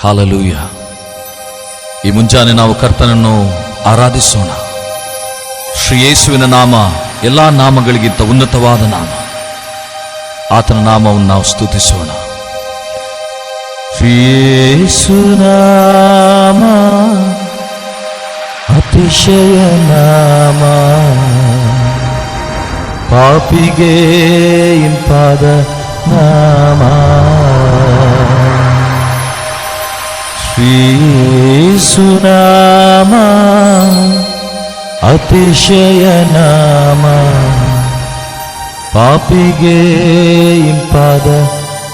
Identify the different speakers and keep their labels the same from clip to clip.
Speaker 1: Hallelujah. ಈ ಮುಂಜಾನೆ ನಾವು ಕರ್ತನನ್ನು ಆರಾಧಿಸೋಣ. ಶ್ರೀ ಯೇಸುವಿನ ನಾಮ ಎಲ್ಲ ನಾಮಗಳಿಗಿಂತ ಉನ್ನತವಾದ ನಾಮ. ಆತನ ನಾಮವನ್ನು ನಾವು ಸ್ತುತಿಸೋಣ. ಶ್ರೀ ಯೇಸು ನಾಮ ಅತಿಶಯ ನಾಮ, ಪಾಪಿಗೆ ಇಂಪಾದ ನಾಮ. ಶ್ರೀ ಯೇಸು ನಾಮ ಅತಿಶಯ ನಾಮ, ಪಾಪಿಗೆ ಇಂಪಾದ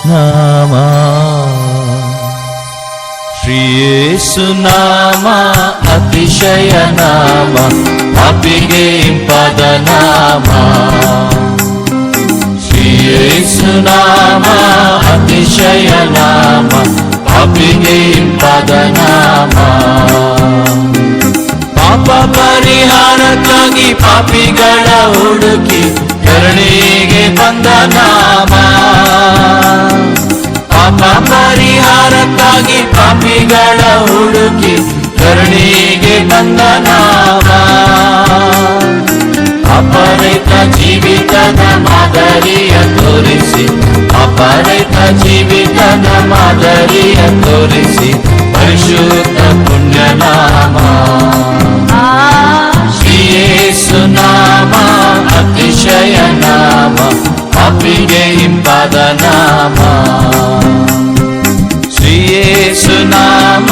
Speaker 1: ನಾಮ. ಶ್ರೀ ಯೇಸು ನಾಮ ಅತಿಶಯ ನಾಮ, ಪಾಪಿಗೆ ಇಂಪಾದ ನಾಮ. ಶ್ರೀ ಯೇಸು ನಾಮ ಅತಿಶಯ ನಾಮ, ಪಾಪಿಗೆ ಇಂಪಾದ ನಾಮ. ಪಾಪ ಪರಿಹಾರಕ್ಕಾಗಿ ಪಾಪಿಗಳ ಹುಡುಕಿ ಕರುಣೆಗೆ ಬಂದ ನಾಮ. ಪಾಪ ಪರಿಹಾರಕ್ಕಾಗಿ ಪಾಪಿಗಳ ಹುಡುಕಿ ಕರುಣೆಗೆ ಬಂದ ನಾಮ. ಅಪರಹಿತ ಜೀವಿತದ ಮಾದರಿಯ ತೋರಿಸಿ, ಅಪರಹಿತ ಜೀವಿತದ ಮಾದರಿಯ ತೋರಿಸಿ ಪರಿಶುದ್ಧ ಪುಣ್ಯನಾಮ. ಶ್ರೀ ಯೇಸು ನಾಮ ಅತಿಶಯ ನಾಮ, ಪಾಪಿಗೆ ಇಂಪಾದ ನಾಮ. ಶ್ರೀ ಯೇಸು ನಾಮ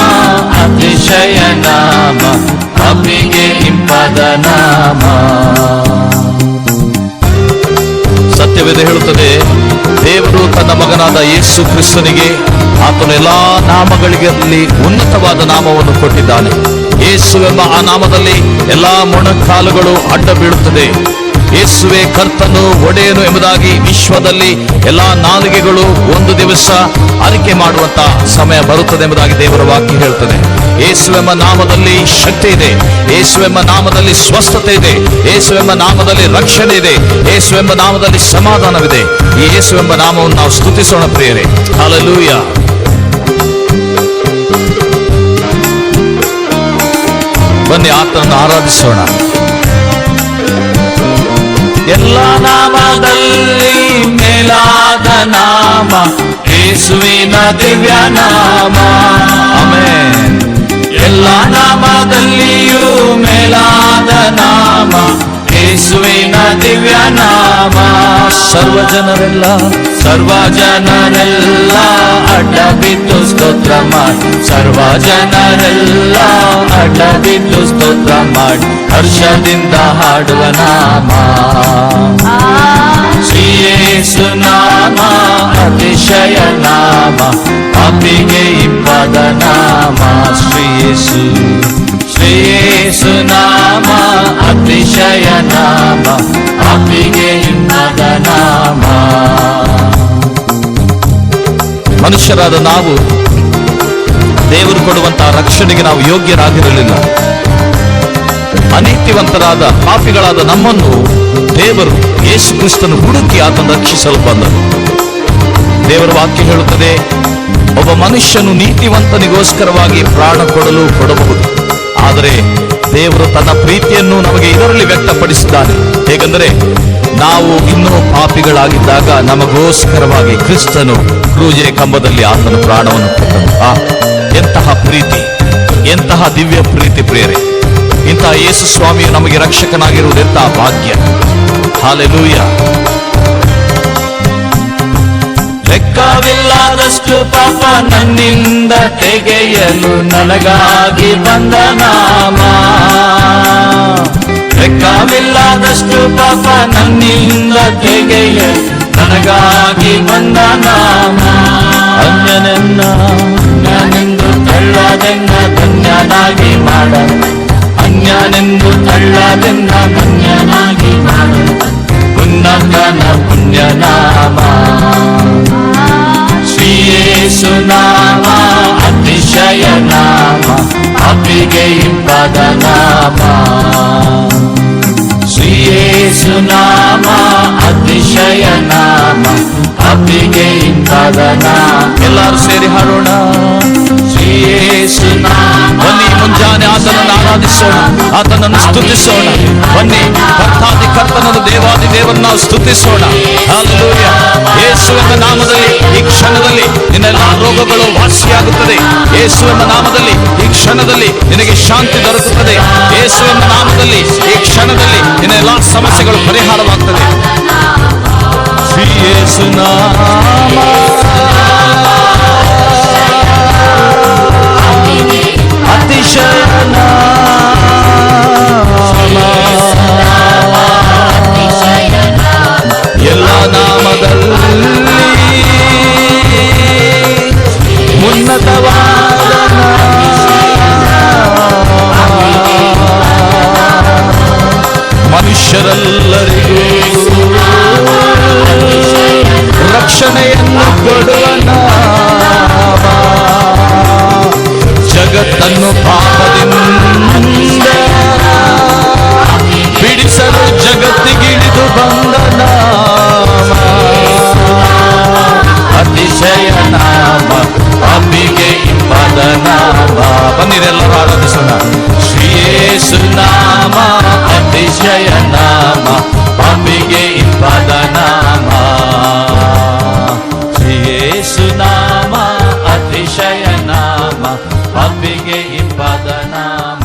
Speaker 1: ಅತಿಶಯ ನಾಮ, ಪಾಪಿಗೆ ಇಂಪಾದ ನಾಮ. ಸತ್ಯವೇದ ಹೇಳುತ್ತದೆ, ದೇವರು ತನ್ನ ಮಗನಾದ ಯೇಸು ಕ್ರಿಸ್ತನಿಗೆ ಆತನ ಎಲ್ಲಾ ನಾಮಗಳಿಗಲ್ಲಿ ಉನ್ನತವಾದ ನಾಮವನ್ನು ಕೊಟ್ಟಿದ್ದಾನೆ. ಯೇಸುವೆಂಬ ಆ ನಾಮದಲ್ಲಿ ಎಲ್ಲಾ ಮೊಣಕಾಲುಗಳು ಅಡ್ಡ ಬೀಳುತ್ತದೆ. ಯೇಸುವೆ ಕರ್ತನು ಒಡೆಯನು ಎಂಬುದಾಗಿ ವಿಶ್ವದಲ್ಲಿ ಎಲ್ಲಾ ನಾಲಿಗೆಗಳು ಒಂದು ದಿವಸ ಅರಿಕೆ ಮಾಡುವಂತ ಸಮಯ ಬರುತ್ತದೆ ಎಂಬುದಾಗಿ ದೇವರ ವಾಕ್ಯ ಹೇಳುತ್ತದೆ. ಯೇಸುವೆಂಬ ನಾಮದಲ್ಲಿ ಶಕ್ತಿ ಇದೆ, ಯೇಸುವೆಂಬ ನಾಮದಲ್ಲಿ ಸ್ವಸ್ಥತೆ ಇದೆ, ಯೇಸುವೆಂಬ ನಾಮದಲ್ಲಿ ರಕ್ಷಣೆ ಇದೆ, ಯೇಸುವೆಂಬ ನಾಮದಲ್ಲಿ ಸಮಾಧಾನವಿದೆ. ಈ ಯೇಸುವೆಂಬ ನಾಮವನ್ನು ನಾವು ಸ್ತುತಿಸೋಣ ಪ್ರಿಯರೇ. ಹಲ್ಲೆಲೂಯ. ಬನ್ನಿ ಆತನನ್ನು ಆರಾಧಿಸೋಣ. ಎಲ್ಲ ನಾಮದಲ್ಲಿ ಮೇಲಾದ ನಾಮ ಯೇಸುವಿನ ದಿವ್ಯ ನಾಮ. ಆಮೆನ್. ಎಲ್ಲ ನಾಮದಲ್ಲಿಯೂ ಮೇಲಾದ ನಾಮ ಯೇಸುವಿನ ದಿವ್ಯ ನಾಮ. ಸರ್ವ ಜನರೆಲ್ಲ ಅಡ್ಡ ಬಿದ್ದು ಸ್ತೋತ್ರ ಮಾಡಿ, ಸರ್ವ ಜನರೆಲ್ಲ ಅಡ್ಡ ಬಿದ್ದು ಸ್ತೋತ್ರ ಮಾಡಿ ಹರ್ಷದಿಂದ ಹಾಡುವ ನಾಮ. ಶ್ರೀ ಯೇಸು ನಾಮ ಅತಿಶಯ ನಾಮ, ಪಾಪಿಗೆ ಇಂಪಾದ ನಾಮ. ಶ್ರೀ ಯೇಸು ನಾಮ ಅತಿಶಯ ನಾಮ, ಪಾಪಿಗೆ ಇಂಪಾದ ನಾಮ. ಮನುಷ್ಯರಾದ ನಾವು ದೇವರು ಕೊಡುವಂತಹ ರಕ್ಷಣೆಗೆ ನಾವು ಯೋಗ್ಯರಾಗಿರಲಿಲ್ಲ. ಅನೀತಿವಂತರಾದ ಪಾಪಿಗಳಾದ ನಮ್ಮನ್ನು ದೇವರು ಯೇಸು ಕ್ರಿಸ್ತನು ಹುಡುಕಿ ಆತನ ರಕ್ಷಿಸಲು ಬಂದನು. ದೇವರ ವಾಕ್ಯ ಹೇಳುತ್ತದೆ, ಒಬ್ಬ ಮನುಷ್ಯನು ನೀತಿವಂತನಿಗೋಸ್ಕರವಾಗಿ ಪ್ರಾಣ ಕೊಡಬಹುದು, ಆದರೆ ದೇವರು ತನ್ನ ಪ್ರೀತಿಯನ್ನು ನಮಗೆ ಇದರಲ್ಲಿ ವ್ಯಕ್ತಪಡಿಸಿದ್ದಾನೆ. ಹೇಗೆಂದರೆ, ನಾವು ಇನ್ನೂ ಪಾಪಿಗಳಾಗಿದ್ದಾಗ ನಮಗೋಸ್ಕರವಾಗಿ ಕ್ರಿಸ್ತನು ಕ್ರೂಜೆ ಕಂಬದಲ್ಲಿ ಆತನ ಪ್ರಾಣವನ್ನು ಕೊಟ್ಟನು. ಎಂತಹ ಪ್ರೀತಿ, ಎಂತಹ ದಿವ್ಯ ಪ್ರೀತಿ ಪ್ರಿಯರೇ. ಇಂತಹ ಯೇಸು ಸ್ವಾಮಿಯು ನಮಗೆ ರಕ್ಷಕನಾಗಿರುವುದೆಂತಹ ಭಾಗ್ಯ. ಹಲ್ಲೆಲೂಯ. ಲೆಕ್ಕವಿಲ್ಲದಷ್ಟು ಪಾಪ ನನ್ನಿಂದ ತೆಗೆಯಲು ನನಗಾಗಿ ಬಂದ ನಾಮ. ಲೆಕ್ಕವಿಲ್ಲದಷ್ಟು ಪಾಪ ನನ್ನಿಂದ ತೆಗೆಯಲು ನನಗಾಗಿ ಬಂದ ನಾಮ. ಅನ್ಯನೆಂದು ತಳ್ಳದೆನ್ನ ಧನ್ಯನಾಗಿ ಮಾಡ, ಅನ್ಯನೆಂದು ತಳ್ಳದೆನ್ನ ಧನ್ಯನಾಗಿ ಮಾಡ ಉನ್ನತನ ಪುಣ್ಯನಾಮ. ಶ್ರೀ ಯೇಸು ನಾಮ ಅತಿಶಯ ನಾಮ, ಪಾಪಿಗೆ ಇಂಪಾದ ನಾಮ. ಶ್ರೀ ಯೇಸು ನಾಮ ಅತಿಶಯ ನಾಮ, ಪಾಪಿಗೆ ಇಂಪಾದ ನಾಮ. ಎಲ್ಲರೂ ಸೇರಿ ಹಾಡೋಣ. ಆರಾಧಿಸೋಣ, ಆತನನ್ನು ಸ್ತುತಿಸೋಣ. ಬನ್ನಿ, ಕರ್ತಾದಿ ಕರ್ತನನ್ನು ದೇವಾದಿ ದೇವರನ್ನು ನಾವು ಸ್ತುತಿಸೋಣ. ಹಲ್ಲೆಲೂಯಾ. ಯೇಸುವಿನ ನಾಮದಲ್ಲಿ ಈ ಕ್ಷಣದಲ್ಲಿ ನಿನ್ನೆಲ್ಲ ರೋಗಗಳು ವಾಸಿಯಾಗುತ್ತದೆ. ಯೇಸುವಿನ ನಾಮದಲ್ಲಿ ಈ ಕ್ಷಣದಲ್ಲಿ ನಿನಗೆ ಶಾಂತಿ ದೊರಕುತ್ತದೆ. ಯೇಸುವಿನ ನಾಮದಲ್ಲಿ ಈ ಕ್ಷಣದಲ್ಲಿ ನಿನ್ನೆಲ್ಲ ಸಮಸ್ಯೆಗಳು ಪರಿಹಾರವಾಗ್ತದೆ. ಶ್ರೀ ಯೇಸು ನಾಮ, ಅತಿಶಯ ಎಲ್ಲ ನಾಮದಲ್ಲಿ ಉನ್ನತವಾದ ಮನುಷ್ಯರೆಲ್ಲರಿಗೂ ರಕ್ಷಣೆಯನ್ನು ಕೊಡುವ ನಾಮ, ಜಗತ್ತನ್ನು ಪಾಪದಿಂದ ಬಿಡಿಸಲು ಜಗತ್ತಿಗಿಳಿದು ಬಂದ ನಾಮ, ಅತಿಶಯ ನಾಮ, ಪಾಪಿಗೆ ಇಂಪಾದ ನಾಮ. ಬನ್ನಿರೆಲ್ಲರೂ ಆರಾಧಿಸೋಣ. ಶ್ರೀ ಯೇಸು ನಾಮ, ಅತಿಶಯ ನಾಮ, ಪಾಪಿಗೆ ಇಂಪಾದ ನಾಮ. ಶ್ರೀ ಯೇಸು ನಾಮ, ಅತಿಶಯ ನಾಮ, ಪಾಪಿಗೆ ಇಂಪಾದ ನಾಮ.